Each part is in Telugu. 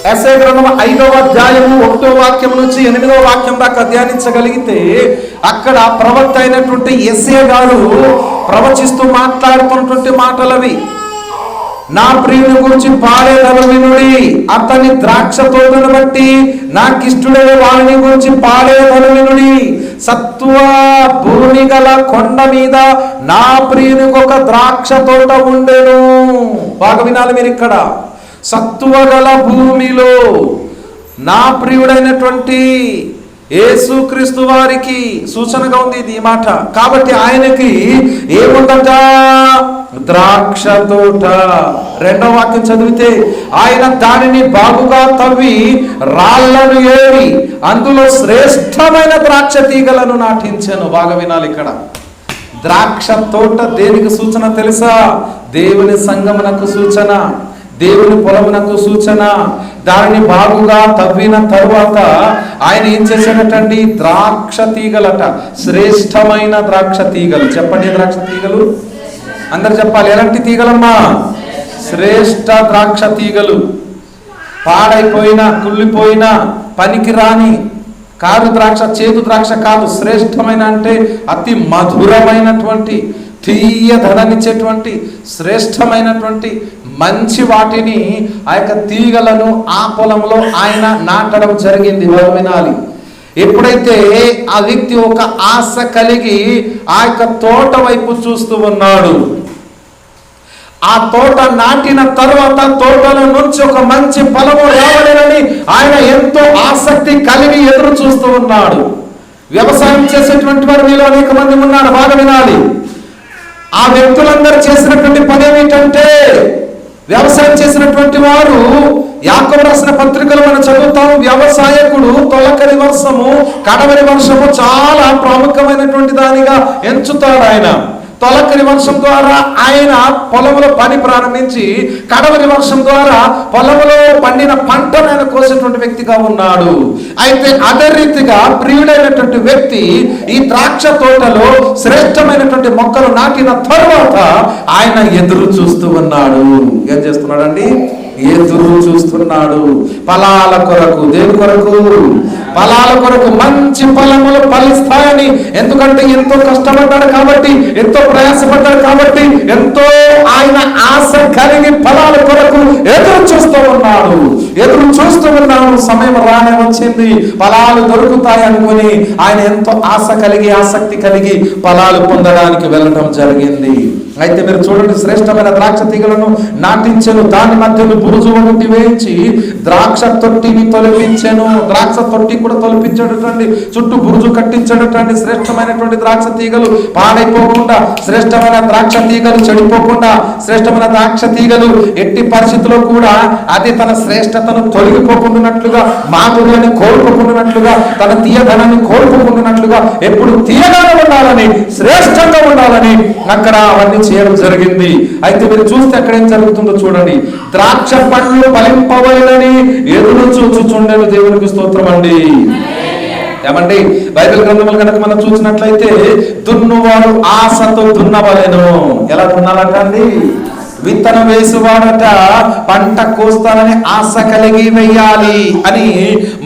యెషయా గ్రంథం 5వ అధ్యాయము 1వ వాక్యం నుంచి 8వ వాక్యం దాకా ధ్యానించగలిగితే అక్కడ ప్రవక్త అయినటువంటి యెషయా గారు ప్రవచిస్తూ మాట్లాడుతున్నటువంటి మాటలవి. నా ప్రియుని గురించి పాడేదను వినుడి, అతని ద్రాక్ష తోటను బట్టి నాకిష్టుడైన వారిని గురించి పాడేదను వినుడి. సత్వ భూమి గల కొండ మీద నా ప్రియునికి ఒక ద్రాక్ష తోట ఉండెను. బాగా వినాలి మీరు ఇక్కడ. సత్వ గల భూమిలో నా ప్రియుడైనటువంటి యేసుక్రీస్తు వారికి సూచనగా ఉంది ఇది ఈ మాట. కాబట్టి ఆయనకి ఏముందట? ద్రాక్ష తోట. 2వ వాక్యం చదివితే ఆయన దానిని బాగుగా తవ్వి రాళ్లను ఏరి అందులో శ్రేష్టమైన ద్రాక్ష తీగలను నాటించెను. బాగా వినాలి ఇక్కడ. ద్రాక్ష తోట దేనికి సూచన తెలుసా? దేవుని సంగమునకు సూచన, దేవుని పొలమునకు సూచన. దానిని బాగుగా తవ్విన తరువాత ఆయన ఏం చేశాడటండి? ద్రాక్ష తీగలట, శ్రేష్టమైన ద్రాక్ష తీగలు. చెప్పండి, ద్రాక్ష తీగలు అందరు చెప్పాలి. ఎలాంటి తీగలమ్మా? శ్రేష్ట ద్రాక్ష తీగలు. పాడైపోయిన, కుళ్ళిపోయిన, పనికి రాని కాదు ద్రాక్ష, చేదు ద్రాక్ష కాదు. శ్రేష్టమైన అంటే అతి మధురమైనటువంటి, తీయదననిచ్చేటువంటి, శ్రేష్టమైనటువంటి మంచి వాటిని ఆ యొక్క తీగలను ఆ పొలంలో ఆయన నాటడం జరిగింది. వినాలి. ఎప్పుడైతే ఆ వ్యక్తి ఒక ఆశ కలిగి ఆ యొక్క తోట వైపు చూస్తూ ఉన్నాడు, ఆ తోట నాటిన తరువాత తోటలో నుంచి ఒక మంచి ఫలము రావాలని ఆయన ఎంతో ఆసక్తి కలిగి ఎదురు చూస్తూ ఉన్నాడు. వ్యవసాయం చేసేటువంటి వారు మీలో అనేక మంది ఉన్నారు. బాగా వినాలి. ఆ వ్యక్తులందరూ చేసినటువంటి పని ఏమిటంటే, వ్యవసాయం చేసినటువంటి వారు, యాకోబు రాసిన పత్రికలు మనం చదువుతాం, వ్యవసాయకుడు తొలకరి వర్షము, కడవరి వర్షము చాలా ప్రాముఖ్యమైనటువంటి దానిగా ఎంచుతాడు ఆయన. తొలకరి వర్షం ద్వారా ఆయన పొలంలో పని ప్రారంభించి కడవరి వర్షం ద్వారా పొలంలో పండిన పంటను ఆయన కోసేటువంటి వ్యక్తిగా ఉన్నాడు. అయితే అదే రీతిగా ప్రియుడైనటువంటి వ్యక్తి ఈ ద్రాక్ష తోటలో శ్రేష్టమైనటువంటి మొక్కలు నాటిన తరువాత ఆయన ఎదురు చూస్తూ ఉన్నాడు. ఏం చేస్తున్నాడండి? ఎదురు చూస్తున్నాడు ఫలాల కొరకు. దేని కొరకు? ఫలాల కొరకు. మంచి ఫలములు ఫలిస్తాయని. ఎందుకంటే ఎంతో కష్టపడ్డాడు కాబట్టి, ఎంతో ప్రయాసపడ్డాడు కాబట్టి, ఎంతో ఆయన ఆశ కలిగి ఫలాల కొరకు ఎదురు చూస్తూ ఉన్నాడు. ఎదురు చూస్తూ ఉన్నాడు. సమయం రానే వచ్చింది, ఫలాలు దొరుకుతాయి అనుకుని ఆయన ఎంతో ఆశ కలిగి, ఆసక్తి కలిగి ఫలాలు పొందడానికి వెళ్ళడం జరిగింది. అయితే మీరు చూడండి, శ్రేష్టమైన ద్రాక్ష తీగలను నాటించెను, దాని మధ్యలో బురుజు ఒకటి వేయించి ద్రాక్ష తొట్టిని తొలగించెను. ద్రాక్ష తొట్టి కూడా తొలపించడటండి, చుట్టూ బురుజు కట్టించడటండి. శ్రేష్టమైనటువంటి ద్రాక్ష తీగలు పాడైపోకుండా, శ్రేష్టమైన ద్రాక్ష తీగలు చెడిపోకుండా, శ్రేష్టమైన ద్రాక్ష తీగలు ఎట్టి పరిస్థితుల్లో కూడా అది తన శ్రేష్టతను తొలగిపోకుండానట్లుగా, మాధుర్యాన్ని కోల్పోకుండానట్లుగా, తన తీయదనాన్ని కోల్పోకుండానట్లుగా ఎప్పుడు తీయగానే ఉండాలని, శ్రేష్టంగా ఉండాలని అక్కడ అవన్నీ చేయడం జరిగింది. అయితే మీరు చూస్తే అక్కడ ఏం జరుగుతుందో చూడండి. ద్రాక్ష పండ్లు ఫలింపవలెనని ఎదురు చూచుచుండెను. దేవునికి స్తోత్రం అండి. ఏమండి, బైబిల్ గ్రంథములు కనుక మనం చూసినట్లయితే దున్నువాడు ఆశతో దున్నవలెను. ఎలా దున్నాలట అండి? విత్తనం వేసువాడట పంట కోస్తానని ఆశ కలిగి వేయాలి అని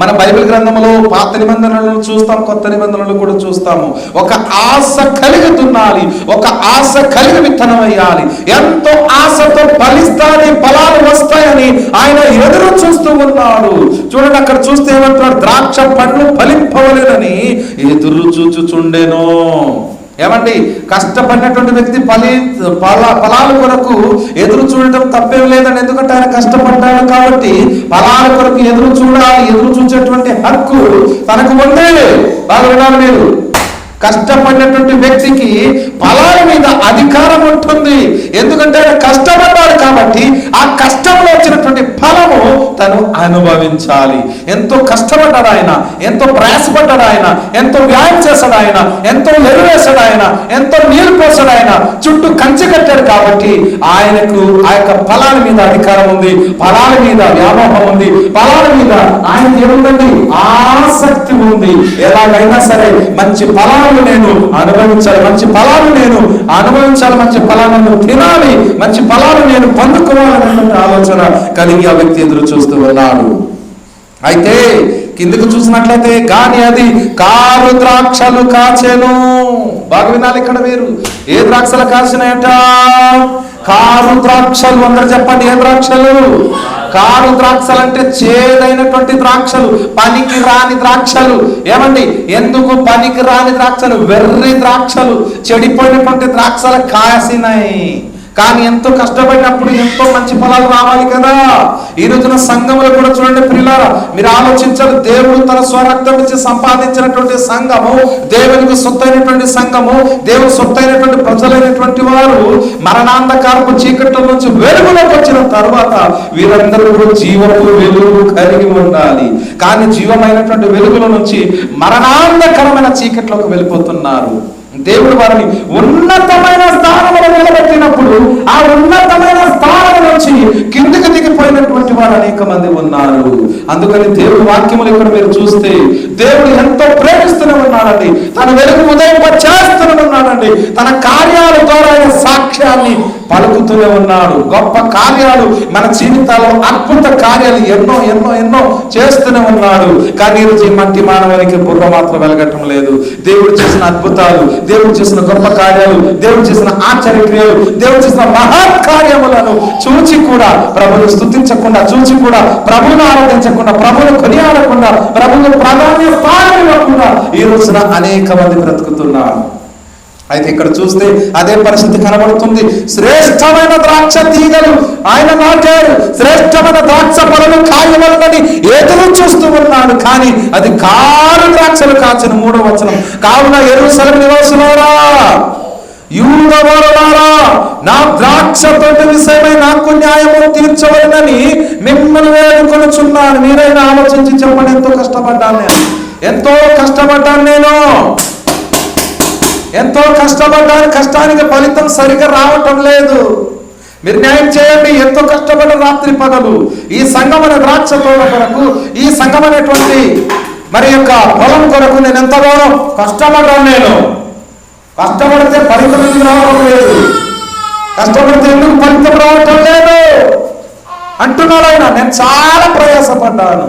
మన బైబిల్ గ్రంథంలో పాత నిబంధనలను చూస్తాం, కొత్త నిబంధనలు కూడా చూస్తాము. ఒక ఆశ కలిగి దున్నాలి, ఒక ఆశ కలిగి విత్తనం వేయాలి. ఎంతో ఆశతో ఫలిస్తాని, ఫలాలు వస్తాయని ఆయన ఎదురు చూస్తూ ఉన్నాడు. చూడండి, అక్కడ చూస్తే ఏమంటున్నాడు? ద్రాక్ష పండ్లు ఫలింపవలెనని ఎదురు చూచుచుండెను. ఏమండి, కష్టపడినటువంటి వ్యక్తి ఫలాల కొరకు ఎదురు చూడటం తప్పేం లేదండి. ఎందుకంటే ఆయన కష్టపడ్డాడు కాబట్టి ఫలాల కొరకు ఎదురు చూడాలి. ఎదురు చూసేటువంటి హక్కు తనకు ఉంది. బాగా వినాలి మీరు. కష్టపడినటువంటి వ్యక్తికి ఫలాల మీద అధికారం ఉంటుంది. ఎందుకంటే ఆయన కష్టపడ్డాడు కాబట్టి ఆ కష్టంలో వచ్చినటువంటి ఫలము తను అనుభవించాలి. ఎంతో కష్టపడ్డాడు ఆయన, ఎంతో ప్రయాసపడ్డాడు ఆయన, ఎంతో వ్యాయామం చేశాడు ఆయన, ఎంతో ఎరువేశాడు ఆయన, ఎంతో నీరు పోసాడు ఆయన, చుట్టూ కంచె కట్టాడు కాబట్టి ఆయనకు ఆ యొక్క ఫలాల మీద అధికారం ఉంది, ఫలాల మీద వ్యామోహం ఉంది, ఫలాల మీద ఆయనకి ఏముందండి? ఆసక్తి ఉంది. ఎలాగైనా సరే మంచి ఫలాలు నేను అనుభవించాలి, మంచి ఫలాలు నేను అనుభవించాలి, మంచి ఫలాలను తినాలి, మంచి ఫలాలు నేను పొందుకోవాలనేటువంటి ఆలోచన కలిగి ఆ వ్యక్తి ఎదురు చూస్తాడు. చూస్తూ ఉన్నాడు. అయితే కిందకు చూసినట్లయితే కానీ అది కారు ద్రాక్షలు కాచెను. బాగా వినాలి ఇక్కడ మీరు. ఏ ద్రాక్షలు కాసినాయట? కారు ద్రాక్షలు. అందరు చెప్పండి, ఏ ద్రాక్షలు? కారు ద్రాక్షలు అంటే చేదైనటువంటి ద్రాక్షలు, పనికి రాని ద్రాక్షలు. ఏమండి, ఎందుకు పనికి రాని ద్రాక్షలు? వెర్రి ద్రాక్షలు, చెడిపోయినటువంటి ద్రాక్షలు కాసినాయి. కానీ ఎంతో కష్టపడినప్పుడు ఎంతో మంచి ఫలాలు రావాలి కదా. ఈ రోజున సంఘములు కూడా చూడండి ప్రియులారా, మీరు ఆలోచించాలి. దేవుడు తన స్వరక్తం ఇచ్చి సంపాదించినటువంటి సంఘము, దేవునికి సొత్తైనటువంటి సంఘము, దేవుని సొత్తైనటువంటి ప్రజలైనటువంటి వారు మరణాంధకారపు చీకట్ల నుంచి వెలుగులోకి వచ్చిన తర్వాత వీరందరూ కూడా జీవపు వెలుగు కలిగి ఉండాలి. కానీ జీవమైనటువంటి వెలుగుల నుంచి మరణాంధకరమైన చీకట్లోకి వెళ్ళిపోతున్నారు. దేవుడు వారిని ఉన్నతమైన స్థానంలో నిలబెట్టినప్పుడు ఆ ఉన్నతమైన స్థానం నుంచి కిందికి దిగిపోయినటువంటి వారు అనేక మంది ఉన్నారు. అందుకని దేవుడి వాక్యములు ఇక్కడ మీరు చూస్తే దేవుడు ఎంతో ప్రేమిస్తూనే ఉన్నాడండి. తన వెలుగు ఉదయింపచేస్తూనే ఉన్నాడండి. తన కార్యాల ద్వారా సాక్ష్యాన్ని పలుకుతూనే ఉన్నాడు. గొప్ప కార్యాలు మన జీవితాల్లో, అద్భుత కార్యాలు ఎన్నో ఎన్నో ఎన్నో చేస్తూనే ఉన్నాడు. కానీ ఈరోజు ఈ మట్టి మానవానికి బుర్ర మాత్రం వెలగటం లేదు. దేవుడు చేసిన అద్భుతాలు, దేవుడు చేసిన గొప్ప కార్యాలు, దేవుడు చేసిన ఆశ్చర్యక్రియలు, దేవుడు చేసిన మహత్ కార్యములను చూచి కూడా ప్రభువును స్తుతించకుండా, చూచి కూడా ప్రభువును ఆరాధించకుండా, ప్రభువును కొనియాడకుండా, ప్రభువును ప్రాధాన్య స్థానం ఇవ్వకుండా ఈ రోజున అనేక మంది బ్రతుకుతున్నారు. అయితే ఇక్కడ చూస్తే అదే పరిస్థితి కనబడుతుంది. శ్రేష్టమైన ద్రాక్ష తీగలు ఆయన నాటాడు, శ్రేష్టమైన ద్రాక్ష పనులు కాయవలనని ఎదురు చూస్తూ ఉన్నాడు. కానీ అది కారు ద్రాక్షలు కాచిన. 3వ వచనం, కావున యెరూషలేము నివాసులారా, యూదవారులారా, నా ద్రాక్ష తోట విషయమై నాకు న్యాయము తీర్చవలనని మిమ్మల్ని వేడుకొనుచున్నాను. మీరైనా ఆలోచించి చెప్పండి, ఎంతో కష్టపడ్డాను నేను, ఎంతో కష్టపడ్డాను నేను, ఎంతో కష్టపడ్డాను. కష్టానికి ఫలితం సరిగ్గా రావటం లేదు. మీరు న్యాయం చేయండి. ఎంతో కష్టపడ్డ రాత్రి పగలు ఈ సంఘమైన ద్రాక్ష తోట కొరకు, ఈ సంఘమైనటువంటి మరి యొక్క పొలం కొరకు నేను ఎంతగానో కష్టపడ్డాను. నేను కష్టపడితే ఫలితం ఎందుకు రావటం లేదు? కష్టపడితే ఎందుకు ఫలితం రావటం లేదు అంటున్నాడు ఆయన. నేను చాలా ప్రయాసపడ్డాను,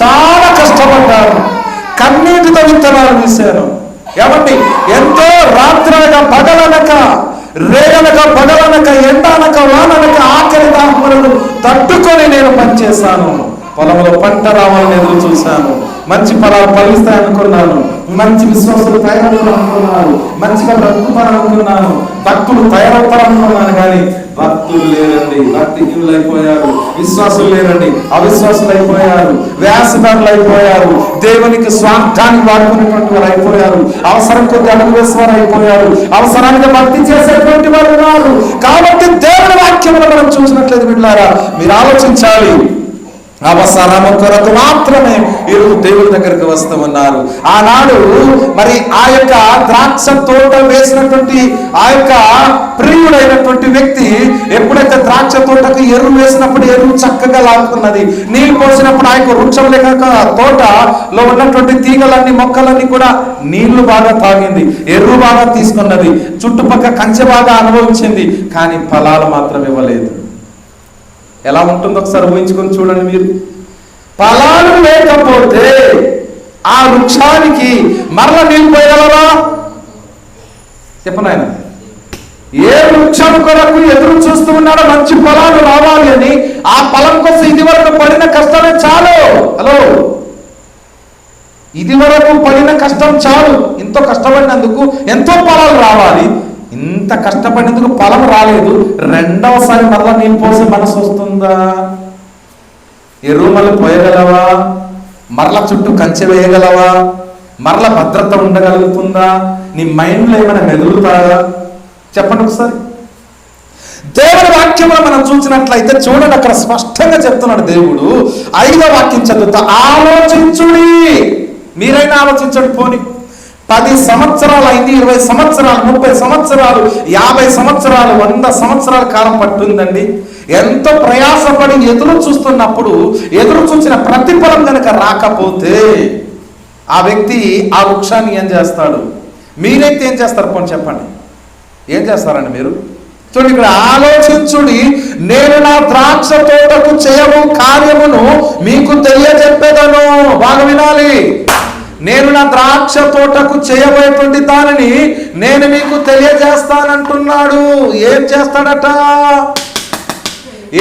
చాలా కష్టపడ్డాను, కన్నీటితో విత్తనాలు వేశాను. ఏమండి, ఎంతో రాత్రనక పగలనక, రేగనక పగలనక, ఎండనక వాననక, ఆకలి దాహములను తట్టుకొని నేను పనిచేశాను. పొలంలో పంట రావాలని ఎదురు చూశాను. మంచి ఫలాలు ఫలిస్తాయనుకున్నాను. మంచి విశ్వాసులు తయారవుతారనుకున్నాను. మంచిగా బ్రతుకుతారనుకున్నాను. భక్తులు తయారవుతారనుకున్నాను. కానీ భక్తులు లేరండి, భక్తిహీనులు అయిపోయారు. విశ్వాసులు లేరండి, అవిశ్వాసులు అయిపోయారు. వ్యాసదారులు అయిపోయారు. దేవునికి స్వార్థాన్ని వాడుకునేటువంటి వారు అయిపోయారు. అవసరం కొద్ది అడుగు వేసేవారు అయిపోయారు. అవసరానికి భక్తి చేసేటువంటి వారు ఉన్నారు. కాబట్టి దేవుని వాక్యములు మనం చూసినట్లయితే బిడ్డలారా, మీరు ఆలోచించాలి. అవసరము కొరకు మాత్రమే ఈరోజు దేవుడి దగ్గరికి వస్తూ ఉన్నారు. ఆనాడు మరి ఆ యొక్క ద్రాక్ష తోట వేసినటువంటి ఆ యొక్క ప్రియుడైనటువంటి వ్యక్తి ఎప్పుడైతే ద్రాక్ష తోటకు ఎరువు వేసినప్పుడు ఎరువు చక్కగా లాక్కున్నది. నీళ్లు పోసినప్పుడు ఆ యొక్క వృక్షం లేక తోటలో ఉన్నటువంటి తీగలన్నీ, మొక్కలన్నీ కూడా నీళ్లు బాగా తాగింది, ఎరువు బాగా తీసుకున్నది, చుట్టుపక్కల కంచె బాగా అనుభవించింది. కానీ ఫలాలు మాత్రం ఇవ్వలేదు. ఎలా ఉంటుందో ఒకసారి ఊహించుకొని చూడండి మీరు. ఫలాలు లేకపోతే ఆ వృక్షానికి మరల నీళ్ళు పోయగలరా? చెప్పనాయన. ఏ వృక్షం కొరకు ఎదురు చూస్తూ ఉన్నాడో మంచి ఫలాలు రావాలి అని, ఆ ఫలం కోసం ఇది వరకు పడిన కష్టమే చాలు. హలో, ఇది వరకు పడిన కష్టం చాలు. ఎంతో కష్టపడినందుకు ఎంతో ఫలాలు రావాలి. ఇంత కష్టపడినందుకు ఫలం రాలేదు, రెండవసారి మరలా నీళ్ళు పోసే మనసు వస్తుందా? ఎరువు మళ్ళీ పోయగలవా? మరల చుట్టూ కంచె వేయగలవా? మరల భద్రత ఉండగలుగుతుందా? నీ మైండ్లో ఏమైనా మెదులుతారా? చెప్పండి ఒకసారి. దేవుడి వాక్యంలో మనం చూసినట్లయితే చూడండి, అక్కడ స్పష్టంగా చెప్తున్నాడు దేవుడు. 5వ వాక్యం చదువుతా, ఆలోచించుడి. మీరైనా ఆలోచించండి. పోని 10 సంవత్సరాలు అయింది, 20 సంవత్సరాలు, 30 సంవత్సరాలు, 50 సంవత్సరాలు, 100 సంవత్సరాల కాలం పట్టుందండి. ఎంతో ప్రయాసపడి ఎదురు చూస్తున్నప్పుడు ఎదురు చూసిన ప్రతిఫలం కనుక రాకపోతే ఆ వ్యక్తి ఆ వృక్షాన్ని ఏం చేస్తాడు? మీరైతే ఏం చేస్తారు? పోనీ చెప్పండి, ఏం చేస్తారండి మీరు? చూడండి, ఇక్కడ ఆలోచించుడి, నేను నా ద్రాక్ష తోటకు చేయము కార్యమును మీకు తెలియజెప్పేదను. బాగా వినాలి. నేను నా ద్రాక్ష తోటకు చేయబోయేటువంటి దానిని నేను మీకు తెలియజేస్తానంటున్నాడు. ఏం చేస్తాడట?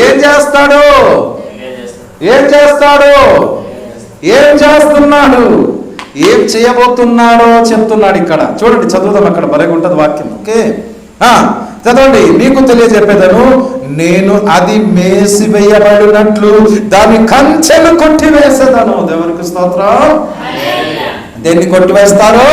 ఏం చేస్తాడు? ఏం చేస్తాడు? ఏం చేస్తున్నాడు? ఏం చేయబోతున్నాడో చెప్తున్నాడు ఇక్కడ. చూడండి, చదువుదాం, అక్కడ భలేగా ఉంటుంది వాక్యం. ఓకే, చదవండి. మీకు తెలియజెప్పేదను, నేను అది మేసివేయబడినట్లు దాని కంచెను కొట్టివేసేదను. దేవునికి స్తోత్రం. దేన్ని కొట్టివేస్తారు?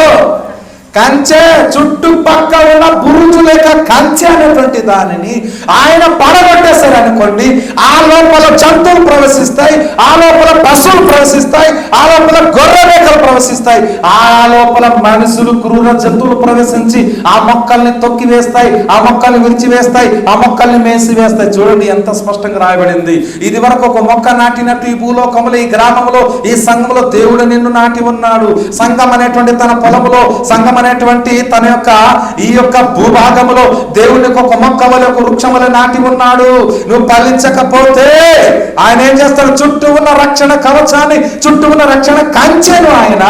కంచె, చుట్టుపక్క ఉన్న బురుజు లేక కంచె అనేటువంటి దానిని ఆయన పడగొట్టేశారు అనుకోండి. ఆ లోపల జంతువులు ప్రవేశిస్తాయి, ఆ లోపల పశువులు ప్రవేశిస్తాయి, ఆ లోపల గొర్రె మేకలు ప్రవేశిస్తాయి, ఆ లోపల మనుషులు క్రూర జంతువులు ప్రవేశించి ఆ మొక్కల్ని తొక్కి వేస్తాయి, ఆ మొక్కల్ని విరిచివేస్తాయి, ఆ మొక్కల్ని మేసి వేస్తాయి. చూడండి ఎంత స్పష్టంగా రాయబడింది. ఇది వరకు ఒక మొక్క నాటినట్టు ఈ భూలోకములో, ఈ గ్రామంలో, ఈ సంఘంలో దేవుడు నిన్ను నాటి ఉన్నాడు. సంఘం అనేటువంటి తన పొలములో, సంఘం అనేటువంటి తన యొక్క ఈ యొక్క భూభాగములో దేవునికి ఒక మొక్క వలె, ఒక వృక్షం వలె నాటి ఉన్నాడు. నువ్వు ఫలించకపోతే ఆయన ఏం చేస్తాడు? చుట్టూ ఉన్న రక్షణ కవచాన్ని, చుట్టూ ఉన్న రక్షణ కంచెను ఆయన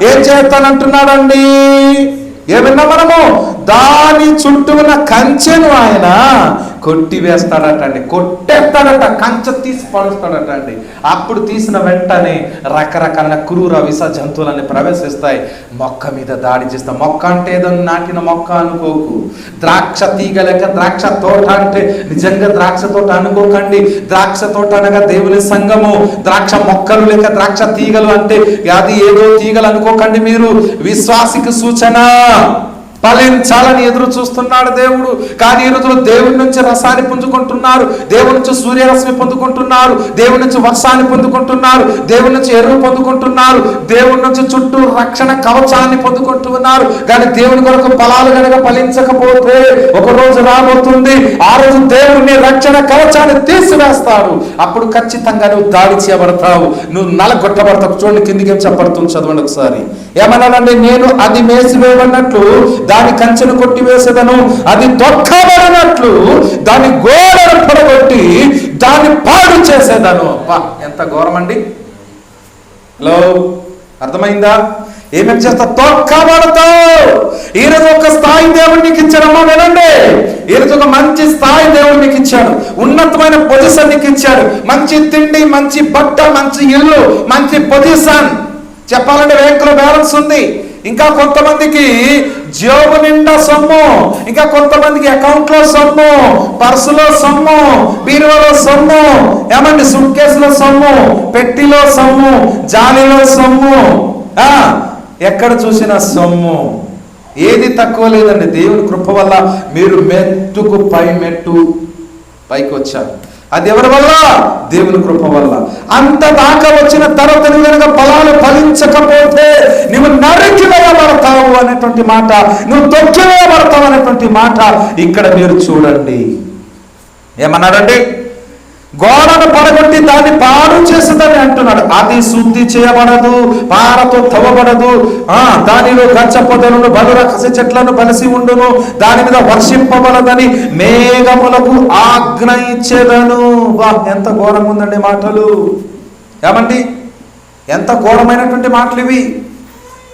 ఏం చేస్తానంటున్నాడండి? ఏమన్నా మనము దాని చుట్టూ ఉన్న కంచెను ఆయన కొట్టివేస్తాడట అండి, కొట్టేస్తాడట, కంచె తీసి పడుస్తాడట అండి. అప్పుడు తీసిన వెంటనే రకరకాల క్రూర విష జంతువులన్నీ ప్రవేశిస్తాయి, మొక్క మీద దాడి చేస్తాయి. మొక్క అంటే ఏదో నాటిన మొక్క అనుకోకు. ద్రాక్ష తీగ లేక ద్రాక్ష తోట అంటే నిజంగా ద్రాక్ష తోట అనుకోకండి. ద్రాక్ష తోట అనగా దేవుని సంఘము. ద్రాక్ష మొక్కలు లేక ద్రాక్ష తీగలు అంటే అది ఏదో తీగలు అనుకోకండి మీరు. విశ్వాసికి సూచన. ఫలించాలని ఎదురు చూస్తున్నాడు దేవుడు. కానీ ఈ రోజులో దేవుడి నుంచి రసాన్ని పొందుకుంటున్నారు, దేవుడి నుంచి సూర్యరశ్మి పొందుకుంటున్నారు, దేవుడి నుంచి వర్షాన్ని పొందుకుంటున్నారు, దేవుడి నుంచి ఎరువు పొందుకుంటున్నారు, దేవుడి నుంచి చుట్టూ రక్షణ కవచాన్ని పొందుకుంటున్నారు. కానీ దేవుని కొరకు ఫలాలు కనుక ఫలించకపోతే ఒక రోజు రాబోతుంది, ఆ రోజు దేవుడిని రక్షణ కవచాన్ని తీసివేస్తాడు. అప్పుడు ఖచ్చితంగా నువ్వు దాడి చేయబడతావు, నువ్వు నలగొట్టబడతావు. చూడండి కిందికి ఏం చెప్పబడుతుంది, చదవండి ఒకసారి. ఏమన్నానండి? నేను అది మేసివేయబడినట్లు దాని కంచెను కొట్టివేసేదను, అది తొక్కబడినట్లు దాని గోడను పడగొట్టి దాన్ని పాడు చేసేదను. ఎంత ఘోరం అండి. హలో, అర్థమైందా? ఏమేమి చేస్తా? తొక్కబడతావు. ఈరోజు ఒక స్థాయి దేవుడు నీకు ఇచ్చాడమ్మా, వినండి. ఈరోజు ఒక మంచి స్థాయి దేవుడు నీకు ఇచ్చాడు, ఉన్నతమైన పొజిషన్ నీకు ఇచ్చాడు. మంచి తిండి, మంచి బట్ట, మంచి ఇల్లు, మంచి పొజిషన్. చెప్పాలంటే బ్యాంకులో బ్యాలెన్స్ ఉంది. ఇంకా కొంతమందికి జేబు నిండా సొమ్ము, ఇంకా కొంతమందికి అకౌంట్లో సొమ్ము, పర్సులో సొమ్ము, బీరువాలో సొమ్ము, ఏమండి సూట్ కేసులో సొమ్ము, పెట్టిలో సొమ్ము, జాలీలో సొమ్ము, ఎక్కడ చూసినా సొమ్ము. ఏది తక్కువ లేదండి. దేవుని కృప వల్ల మీరు మెట్టుకు పై మెట్టు పైకి వచ్చారు. అది ఎవరి వల్ల? దేవుని కృప వల్ల. అంత దాకా వచ్చిన తర్వాత నువ్వు కనుక ఫలాలు ఫలించకపోతే నువ్వు నరికివేయబడతావు అనేటువంటి మాట, నువ్వు తొక్కివేయబడతావు అనేటువంటి మాట ఇక్కడ మీరు చూడండి. ఏమన్నాడండి? గోడను పడగొట్టి దాన్ని పాడు చేస్తుందని అంటున్నాడు. అది శుద్ధి చేయబడదు, పారతో తవ్వబడదు. దానిలో గచ్చ పొదలను, బలురకసి చెట్లను బలిసి ఉండును, దాని మీద వర్షింపబడదని మేఘములకు ఆజ్ఞ ఇచ్చేదను. ఎంత ఘోరంగా ఉందండి మాటలు. ఏమండి, ఎంత ఘోరమైనటువంటి మాటలు ఇవి.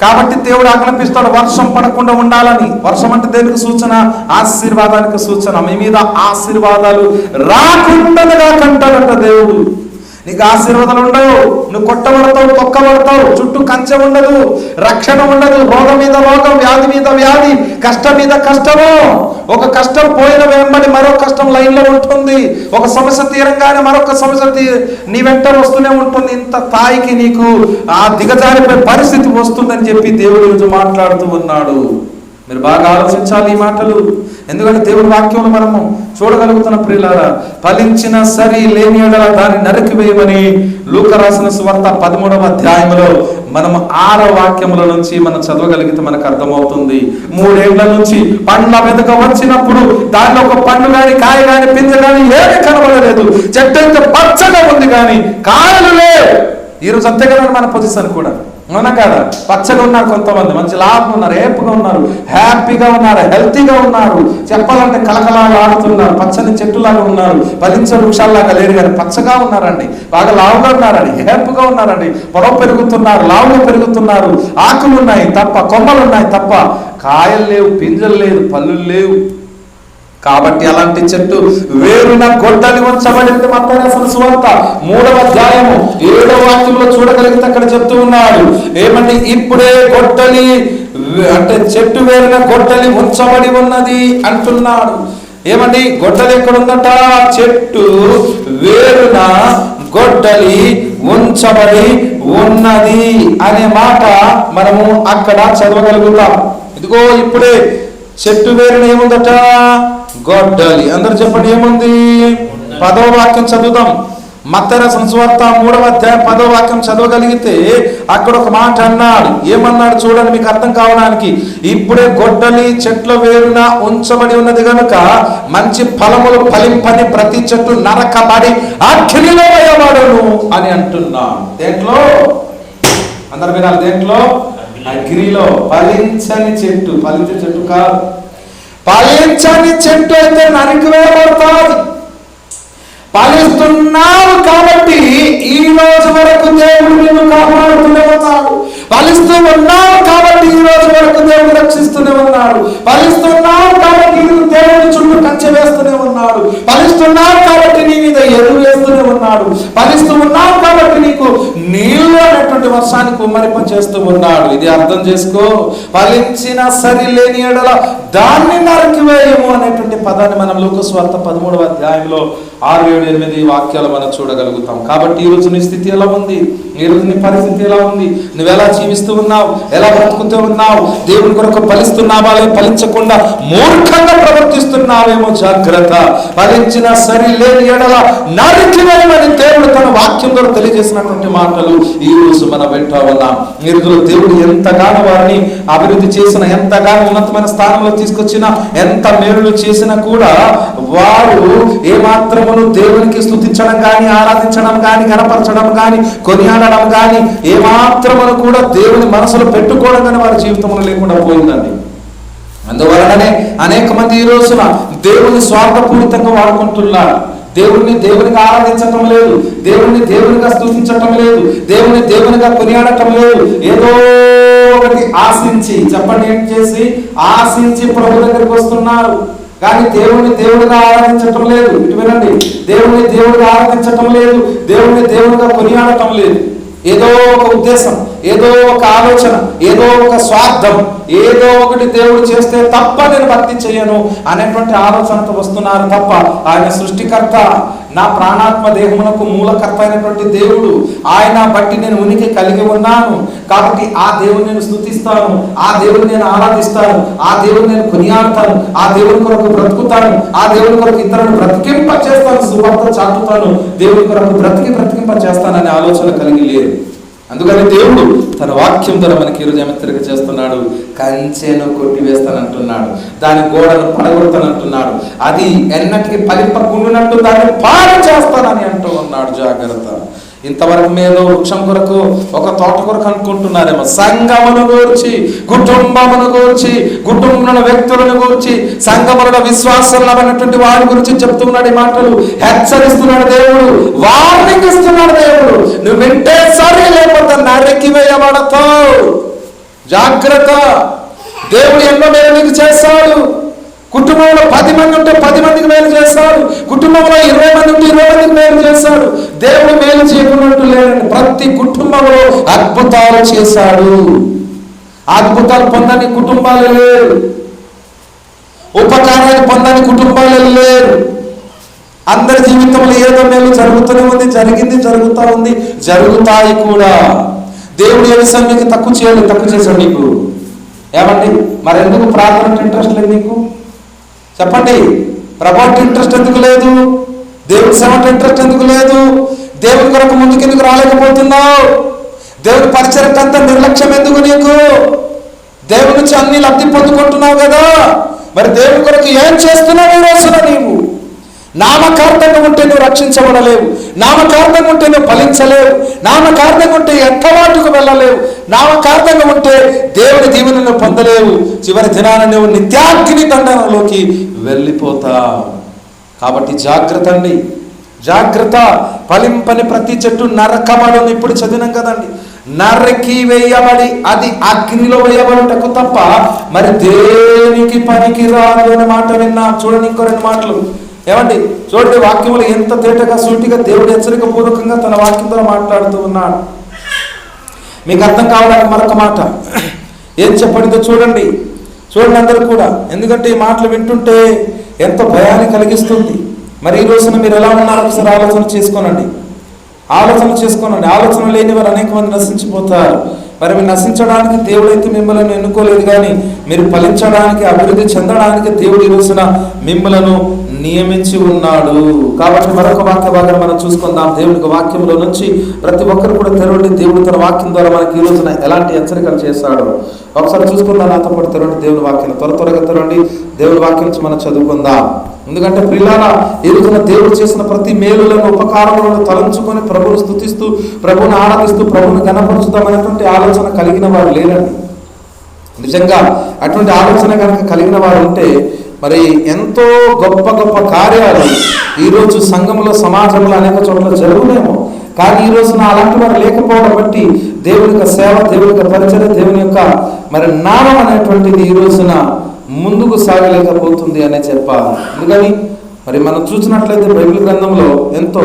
కాబట్టి దేవుడు ఆజ్ఞాపిస్తాడు వర్షం పడకుండా ఉండాలని. వర్షం అంటే దేనికి సూచన? ఆశీర్వాదానికి సూచన. మీ మీద ఆశీర్వాదాలు రాకుండా కంటాడంట దేవుడు. నీకు ఆశీర్వాదాలు ఉండవు, నువ్వు కొట్టబడతావు, తొక్కబడతావు, చుట్టూ కంచె ఉండదు, రక్షణ ఉండదు, రోగం మీద రోగం, వ్యాధి మీద వ్యాధి, కష్టం మీద కష్టము. ఒక కష్టం పోయిన వెంబడి మరో కష్టం లైన్లో ఉంటుంది. ఒక సమస్య తీరంగానే మరొక సమస్య నీ వెంట వస్తూనే ఉంటుంది. ఇంత స్థాయికి నీకు ఆ దిగజారిపోయే పరిస్థితి వస్తుందని చెప్పి దేవుడు రోజు మాట్లాడుతూ ఉన్నాడు. మీరు బాగా ఆలోచించాలి ఈ మాటలు. ఎందుకంటే దేవుడి వాక్యంలో మనము చూడగలుగుతున్న ప్రియులారా, ఫలించిన సరి లేని ఎడల దాన్ని నరికివేయమని లూకా రాసిన సువార్త 13వ అధ్యాయంలో మనం 6వ వాక్యముల నుంచి మనం చదవగలిగితే మనకు అర్థమవుతుంది. 3 ఏళ్ల నుంచి పండ్ల మీదకు వచ్చినప్పుడు దానిలో ఒక పండు కానీ, కాయ కానీ, పింజ కానీ ఏమీ కనబడలేదు. చెట్టు అయితే పచ్చగా ఉంది కానీ కాయలు లేవు. ఈరోజు అంతే కదా మన పొజిషన్ కూడా. అవునా కదా? పచ్చగా ఉన్నారు కొంతమంది, మంచి లాభం ఉన్నారు, ఏపుగా ఉన్నారు, హ్యాపీగా ఉన్నారు, హెల్తీగా ఉన్నారు, చెప్పాలంటే కలకలాగా ఆడుతున్నారు, పచ్చని చెట్టులాగా ఉన్నారు, ఫలించే వృక్షాల్లాగా లేరు కానీ పచ్చగా ఉన్నారండి, బాగా లావుగా ఉన్నారండి, హేపుగా ఉన్నారండి, పొడవు పెరుగుతున్నారు, లావుగా పెరుగుతున్నారు, ఆకులు ఉన్నాయి తప్ప, కొమ్మలు ఉన్నాయి తప్ప కాయలు లేవు, పింజలు లేదు, పళ్ళు లేవు. కాబట్టి అలాంటి చెట్టు వేరున గొడ్డలి ఉంచబడింది. మత్తయి రాసిన సువార్త 3వ అధ్యాయము 7వ వాక్యంలో చూడగలిగితే అక్కడ చెప్తూ ఉన్నాడు ఏమండి, ఇప్పుడే గొడ్డలి అంటే చెట్టు వేరున గొడ్డలి ఉంచబడి ఉన్నది అంటున్నాడు. ఏమండి, గొడ్డలి ఎక్కడ ఉందట? చెట్టు వేరున గొడ్డలి ఉంచబడి ఉన్నది అనే మాట మనము అక్కడ చదవగలుగుతాం. ఇదిగో ఇప్పుడే చెట్టు వేరున ఏముందట? గొడ్డలి. అందరూ చెప్పండి ఏముంది? 10వ వాక్యం చదువుదాం. మత్తయి రాసిన సువార్త 3వ అధ్యాయం 10వ వాక్యం చదవగలిగితే అక్కడ ఒక మాట అన్నాడు. ఏమన్నాడు చూడండి మీకు అర్థం కావడానికి. ఇప్పుడే గొడ్డలి చెట్ల వేరున ఉంచబడి ఉన్నది కనుక మంచి ఫలములు ఫలింపని ప్రతి చెట్టు నరకబడి అగ్నిలో వేయబడును అని అంటున్నాడు. దేంట్లో? అందరు వినాలి. దేంట్లో? అగ్నిలో. ఫలించని చెట్టు, ఫలించే చెట్టు కాదు. ఫలించని చెట్టు అయితే నరికివేయబడతాది. ఫలిస్తున్నావు కాబట్టి ఈ రోజు వరకు దేవుడు నిన్ను కాపాడుతూనే ఉన్నాడు. ఫలిస్తూ ఉన్నావు కాబట్టి ఈ రోజు వరకు దేవుడు రక్షిస్తూనే ఉన్నాడు. ఫలిస్తున్నావు కాబట్టి దేవుడు చుట్టూ కంచె వేస్తూనే ఉన్నాడు. ఫలిస్తున్నావు కాబట్టి నీ మీద ఎరువు వేస్తూనే ఉన్నాడు. ఫలిస్తూ ఉన్నావు కాబట్టి నీకు నీళ్లు అనేటువంటి వర్షాన్ని కుమ్మరింప చేస్తూ ఉన్నాడు. ఇది అర్థం చేసుకో. ఫలించిన సరి లేని ఎడల దాన్ని నరికివేయము అనేటువంటి పదాన్ని మనం లూకా సువార్త 13వ అధ్యాయంలో 6, 7, 8 వాక్యాలు మనం చూడగలుగుతాం. కాబట్టి ఈ రోజు నీ స్థితి ఎలా ఉంది? ఈ రోజు నీ పరిస్థితి ఎలా ఉంది? నువ్వు ఎలా జీవిస్తూ ఉన్నావు? ఎలా బ్రతుకుతూ ఉన్నావు? దేవుని కొరకు ఫలిస్తున్నావా? ఫలించకుండా మూర్ఖంగా ప్రవర్తిస్తున్నావేమో జాగ్రత్త. ఫలించిన సరి లేని ఎడల నరికివేయమని దేవుడు తన వాక్యం ద్వారా తెలియజేసినటువంటి మాటలు ఈ రోజు మనం వింటా ఉన్నాం. ఈ రోజులో దేవుడు ఎంతగానో వారిని అభివృద్ధి చేసిన, ఎంతగానో ఉన్నతమైన స్థానంలో తీసుకొచ్చిన, ఎంత మేలులు చేసినా కూడా వారు ఏమాత్రమును దేవునికి స్తుతించడం కానీ, ఆరాధించడం కానీ, గణపరచడం కానీ, కొనియాడడం కానీ ఏమాత్రమును కూడా దేవుని మనసులో పెట్టుకోవడం కానీ వారి జీవితంలో లేకుండా పోయిందండి. అందువలననే అనేక మంది ఈ రోజున దేవుని స్వార్థపూరితంగా వాడుకుంటున్నారు. దేవునిగా ఆరాధించటం లేదు, దేవునిగా స్తుతించటం లేదు, దేవునిగా కొనియాడటం లేదు. ఏదో ఒకటి ఆశించి, చెప్పండి ఏం చేసి, ఆశించి ప్రభు దగ్గరికి వస్తున్నారు కానీ దేవుడిగా ఆరాధించటం లేదు. ఇటు వినండి, దేవుడిగా ఆరాధించటం లేదు, దేవుడిగా కొనియాడటం లేదు. ఏదో ఒక ఉద్దేశం, ఏదో ఒక ఆలోచన, ఏదో ఒక స్వార్థం, ఏదో ఒకటి దేవుడు చేస్తే తప్ప నేను భక్తి చేయను అనేటువంటి ఆలోచనతో వస్తున్నారు తప్ప ఆయన సృష్టికర్త, నా ప్రాణాత్మ దేహమునకు మూలకర్త అయినటువంటి దేవుడు, ఆయన బట్టి నేను ఉనికి కలిగి ఉన్నాను కాబట్టి ఆ దేవుని నేను స్తుతిస్తాను, ఆ దేవుని నేను ఆరాధిస్తాను, ఆ దేవుని నేను కొనియాడతాను, ఆ దేవుని కొరకు బ్రతుకుతాను, ఆ దేవుని కొరకు ఇతరులను బ్రతికింప చేస్తాను, సువార్త చాటుతాను, దేవుని కొరకు బ్రతికింప చేస్తాననే ఆలోచన కలిగి లేదు. అందుకని దేవుడు తన వాక్యం ద్వారా మనకి ఈరోజు ఏమత్తరిగా చేస్తున్నాడు? కంచెను కొట్టివేస్తానంటున్నాడు, దాని గోడను పడగొడతానంటున్నాడు, అది ఎన్నటికి ఫలింపకుండునట్టు దాన్ని పాడు చేస్తానని అంటూ ఉన్నాడు. జాగ్రత్త. ఇంతవరకు మీద వృక్షం కొరకు, ఒక తోట కొరకు అనుకుంటున్నారేమో. సంఘమును గూర్చి, కుటుంబమును గూర్చి, కుటుంబంలో వ్యక్తులను గూర్చి, సంఘములలో విశ్వాసంలో ఉన్నటువంటి వారి గురించి చెప్తున్నాడు. ఈ మాటలు హెచ్చరిస్తున్నాడు దేవుడు, వార్నింగ్ ఇస్తున్నాడు దేవుడు. నువ్వు వింటే సరే, లేకపోతే నరికివేయబడతావు. జాగ్రత్త. దేవుడు ఎన్నో మేలు నీకు చేస్తాడు. కుటుంబంలో 10 మంది ఉంటే 10 మందికి మేలు చేస్తాడు. కుటుంబంలో 20 మంది ఉంటే 20 మందికి మేలు చేస్తాడు. దేవుడు మేలు చేయకున్నట్టు లేదండి. ప్రతి కుటుంబంలో అద్భుతాలు చేశాడు. అద్భుతాలు పొందని కుటుంబాలు లేరు, ఉపకారాలు పొందని కుటుంబాలు లేరు. అందరి జీవితంలో ఏదో మేలు జరుగుతూనే ఉంది, జరిగింది, జరుగుతూ ఉంది, జరుగుతాయి కూడా. దేవుడు ఏ విషయం నీకు తక్కువ చేశాడు నీకు? ఏమండి, మరెందుకు ప్రార్థన ఇంట్రెస్ట్ లేదు నీకు? చెప్పండి. ప్రభావం ఇంట్రెస్ట్ ఎందుకు లేదు? దేవుడి సేవ ఇంట్రెస్ట్ ఎందుకు లేదు? దేవుని కొరకు ముందుకెందుకు రాలేకపోతున్నావు? దేవుని పరిచయం అంతా నిర్లక్ష్యం ఎందుకు నీకు? దేవుని నుంచి అన్ని లబ్ధి పొందుకుంటున్నావు కదా, మరి దేవుని కొరకు ఏం చేస్తున్నావు ఈ రోజున? నీవు నామకార్థంగా ఉంటే నువ్వు రక్షించబడలేవు, నామకార్థంగా ఉంటే నువ్వు ఫలించలేవు, నామకార్థంగా ఉంటే ఎక్కవాటుకు వెళ్ళలేవు. నామకార్థంగా ఉంటే దేవుడి దీవెనను పొందలేవు. చివరి దినాన నువ్వు నిత్యాగ్ని దండనలోకి వెళ్ళిపోతావు. కాబట్టి జాగ్రత్త అండి, జాగ్రత్త. ఫలింపని ప్రతి చెట్టు నరకబడును. ఇప్పుడు చదివినాం కదండి, నరికి వేయబడి అది అగ్నిలో వేయబడుటకు తప్ప మరి దేనికి పనికి రాదు అనే మాట విన్నా. చూడండి ఇంకో 2 మాటలు. ఏమండి చూడండి, వాక్యములు ఎంత తేటగా సూటిగా దేవుడు హెచ్చరిక పూర్వకంగా తన వాక్యం ద్వారా మాట్లాడుతూ ఉన్నాడు. మీకు అర్థం కావడానికి మరొక మాట ఏం చెప్పడిందో చూడండి అందరూ కూడా. ఎందుకంటే ఈ మాటలు వింటుంటే ఎంతో భయాన్ని కలిగిస్తుంది. మరి ఈ రోజున మీరు ఎలా ఉన్నారో ఒకసారి ఆలోచన చేసుకోనండి. ఆలోచన లేని వారు అనేక మంది నశించిపోతారు. మరి మీరు నశించడానికి దేవుడైతే మిమ్మల్ని ఎన్నుకోలేదు, కానీ మీరు ఫలించడానికి, అభివృద్ధి చెందడానికి దేవుడు ఈ రోజున మిమ్మలను నియమించి ఉన్నాడు. కాబట్టి మరొక వాక్య భాగాన్ని మనం చూసుకుందాం. దేవునికి వాక్యంలో నుంచి ప్రతి ఒక్కరు కూడా తెరవండి. దేవుడు తన వాక్యం ద్వారా మనకి ఈ రోజున ఎలాంటి హెచ్చరికలు చేశాడు ఒకసారి చూసుకుందాం. నాతో పాటు తెరవండి దేవుని వాక్యం. త్వరగా తెరవండి దేవుని వాక్యం నుంచి మనం చదువుకుందాం. ఎందుకంటే ప్రియులారా, ఈ రోజున దేవుడు చేసిన ప్రతి మేలులను, ఉపకారములను తలంచుకొని ప్రభువును స్తుతిస్తూ, ప్రభువును ఆరాధిస్తూ, ప్రభువును గణపరుచుతామనేటువంటి ఆలోచన కలిగిన వారు లేరండి. నిజంగా అటువంటి ఆలోచన కనుక కలిగిన వారు ఉంటే మరి ఎంతో గొప్ప గొప్ప కార్యాలు ఈరోజు సంఘంలో, సమాజంలో అనేక చోట్ల జరుగునేమో. కానీ ఈ రోజున అలాంటి వారు లేకపోవడం బట్టి దేవుని యొక్క సేవ, దేవుని యొక్క పరిచయం, దేవుని యొక్క మరి నామం అనేటువంటిది ఈ రోజున ముందుకు సాగలేకపోతుంది అనే చెప్పాలి. ఎందుకని మరి మనం చూసినట్లయితే బైబిల్ గ్రంథంలో ఎంతో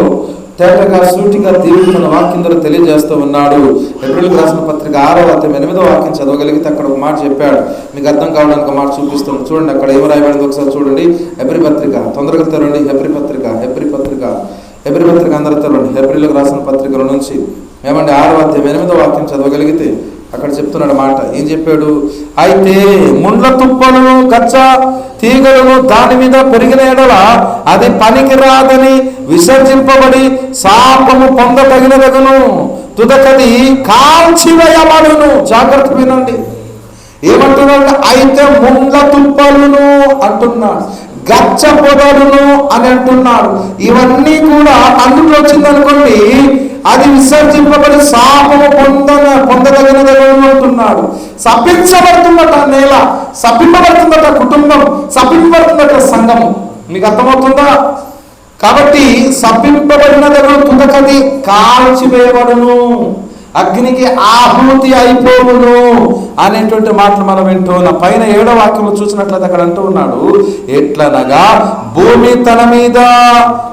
తేటగా సూటిగా దేవుడు తన వాక్యం ద్వారా తెలియజేస్తూ ఉన్నాడు. హెబ్రీయులకు రాసిన పత్రిక 6వ అధ్యాయం 8వ వాక్యం చదవగలిగితే అక్కడ ఒక మాట చెప్పాడు. మీకు అర్థం కావడానికి ఒక మాట చూపిస్తున్నాడు. చూడండి అక్కడ ఏమి రాయబడింది ఒకసారి చూడండి. హెబ్రీ పత్రిక తొందరగా తెరవండి. హెబ్రీ పత్రిక అందరూ తెరవండి. హెబ్రీయులకు రాసిన పత్రికల నుంచి ఏమంటే 6వ అధ్యాయం 8వ వాక్యం చదవగలిగితే అక్కడ చెప్తున్నాడు మాట. ఏం చెప్పాడు? అయితే ముండ్ల తుప్పలను, గచ్చ తీగలను దాని మీద పెరిగిన ఎడల అది పనికి రాదని విసర్జింపబడి శాపము పొందతగినదగును, తుదకది కాల్చివేయబడును. జాగ్రత్త వినండి, ఏమంటున్నాడు? అయితే ముండ్ల తుప్పలను అంటున్నాడు, గచ్చ పొదలను అని అంటున్నాడు. ఇవన్నీ కూడా అందులో వచ్చిందనుకోండి, అది విసర్జింపబడి శాపము పొందదగినదని అంటున్నాడు. శపించబడుతుందట నేల, శపింపబడుతుందట కుటుంబం, శపింపబడుతుందట సంఘము. మీకు అర్థమవుతుందా? కాబట్టి శపింపబడినదను తుదకది కాల్చివేయబడును, అగ్నికి ఆహుతి అయిపోవును అనేటువంటి మాటలు మనం వింటూ ఉన్న పైన 7వ వాక్యంలో చూసినట్లయితే అక్కడ అంటూ ఉన్నాడు, ఎట్లనగా భూమి తన మీద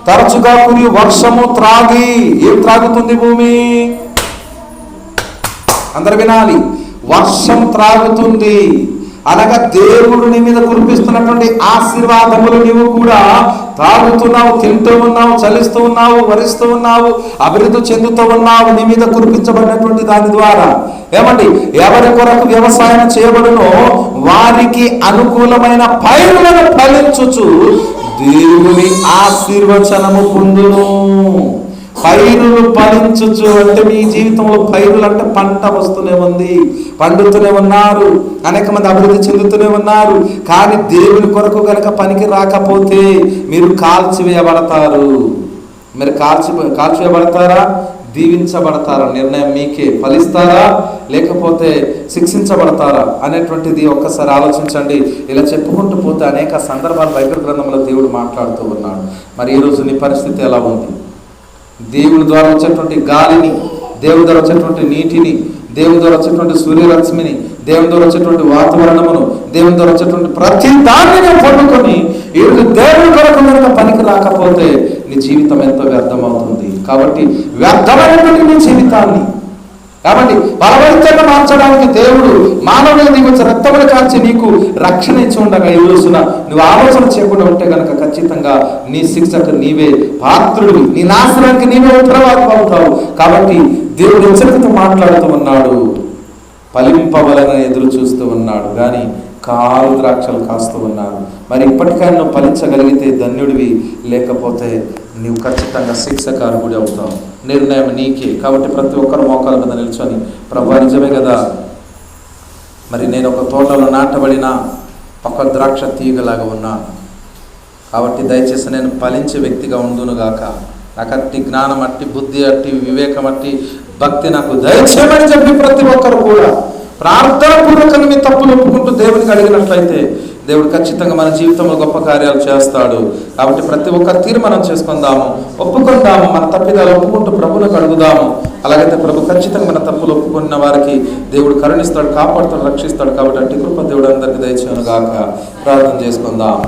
తరచుగా కురి వర్షము త్రాగి. ఏం త్రాగుతుంది భూమి? అందరు వినాలి, వర్షం త్రాగుతుంది అనగా దేవుడు నీ మీద కురిపిస్తున్నటువంటి ఆశీర్వాదములు నీవు కూడా తాగుతున్నావు, తింటూ ఉన్నావు, చలిస్తూ ఉన్నావు, వరిస్తూ ఉన్నావు, అభివృద్ధి చెందుతూ ఉన్నావు. నీ మీద కురిపించబడినటువంటి దాని ద్వారా ఏమండి, ఎవరి కొరకు వ్యవసాయం చేయబడునో వారికి అనుకూలమైన పైరులను ఫలించుచు దేవుని ఆశీర్వచనము పొందును. పైరులు ఫలించుచు అంటే మీ జీవితంలో పైరులు అంటే పంట వస్తూనే ఉంది, పండుతూనే ఉన్నారు, అనేక మంది అభివృద్ధి చెందుతూనే ఉన్నారు. కానీ దేవుని కొరకు కనుక పనికి రాకపోతే మీరు కాల్చివేయబడతారు. మీరు కాల్చివేయబడతారా, దీవించబడతారా? నిర్ణయం మీకే. ఫలిస్తారా లేకపోతే శిక్షించబడతారా అనేటువంటిది ఒక్కసారి ఆలోచించండి. ఇలా చెప్పుకుంటూ పోతే అనేక సందర్భాలు బైబిల్ గ్రంథంలో దేవుడు మాట్లాడుతూ ఉన్నాడు. మరి ఈరోజు నీ పరిస్థితి ఎలా ఉంది? దేవుని ద్వారా వచ్చేటువంటి గాలిని, దేవుని ద్వారా వచ్చేటువంటి నీటిని, దేవుని ద్వారా వచ్చేటువంటి సూర్యరశ్మిని, దేవుని ద్వారా వచ్చేటువంటి వాతావరణమును, దేవుని ద్వారా వచ్చేటువంటి ప్రతి దాన్ని పట్టుకొని ఈరోజు దేవుని కొరకు కనుక పనికి రాకపోతే నీ జీవితం ఎంతో వ్యర్థమవుతుంది. కాబట్టి వ్యర్థమైనటువంటి నీ జీవితాన్ని కాబట్టి బలవంతంగా మార్చడానికి దేవుడు మానవుని దిగువ రక్తములు కాల్చి నీకు రక్షణ ఇచ్చి ఉండగా ఈ రోజున నువ్వు ఆలోచన చేయకుండా ఉంటే కనుక ఖచ్చితంగా నీ శిక్షకు నీవే పాత్రుడివి, నీ నాశనానికి నీవే ఉత్తరవాది అవుతావు. కాబట్టి దేవుడు హెచ్చరికతో మాట్లాడుతూ ఉన్నాడు, ఫలింపవలని ఎదురు చూస్తూ ఉన్నాడు, కానీ కారు ద్రాక్షలు కాస్తూ ఉన్నారు. మరి ఇప్పటికైనా నువ్వు ఫలించగలిగితే ధన్యుడివి, లేకపోతే నీవు ఖచ్చితంగా శిక్షకారుడి అవుతావు. నిర్ణయం నీకే. కాబట్టి ప్రతి ఒక్కరు మోకాల మీద నిల్చొని, ప్రభు నిజమే కదా, మరి నేను ఒక తోటలో నాటబడిన ఒక ద్రాక్ష తీగలాగా ఉన్నాను, కాబట్టి దయచేసి నేను ఫలించే వ్యక్తిగా ఉండునుగాక, నాకు అట్టి జ్ఞానం, అట్టి బుద్ధి, అట్టి వివేకం, అట్టి భక్తి నాకు దయచేయమని చెప్పి ప్రతి ఒక్కరు కూడా ప్రార్థన పూర్వకంగా మీ తప్పులు ఒప్పుకుంటూ దేవునికి అడిగినట్లయితే దేవుడు ఖచ్చితంగా మన జీవితంలో గొప్ప కార్యాలు చేస్తాడు. కాబట్టి ప్రతి ఒక్క తీర్మానం చేసుకుందాము, ఒప్పుకుందాము, మన తప్పిదాలు ఒప్పుకుంటూ ప్రభువులకు అడుగుదాము. అలాగైతే ప్రభు ఖచ్చితంగా మన తప్పులు ఒప్పుకున్న వారికి దేవుడు కరుణిస్తాడు, కాపాడుతాడు, రక్షిస్తాడు. కాబట్టి అట్టి కృప దేవుడు అందరికీ దయచేయను గాక. ప్రార్థన చేసుకుందాం.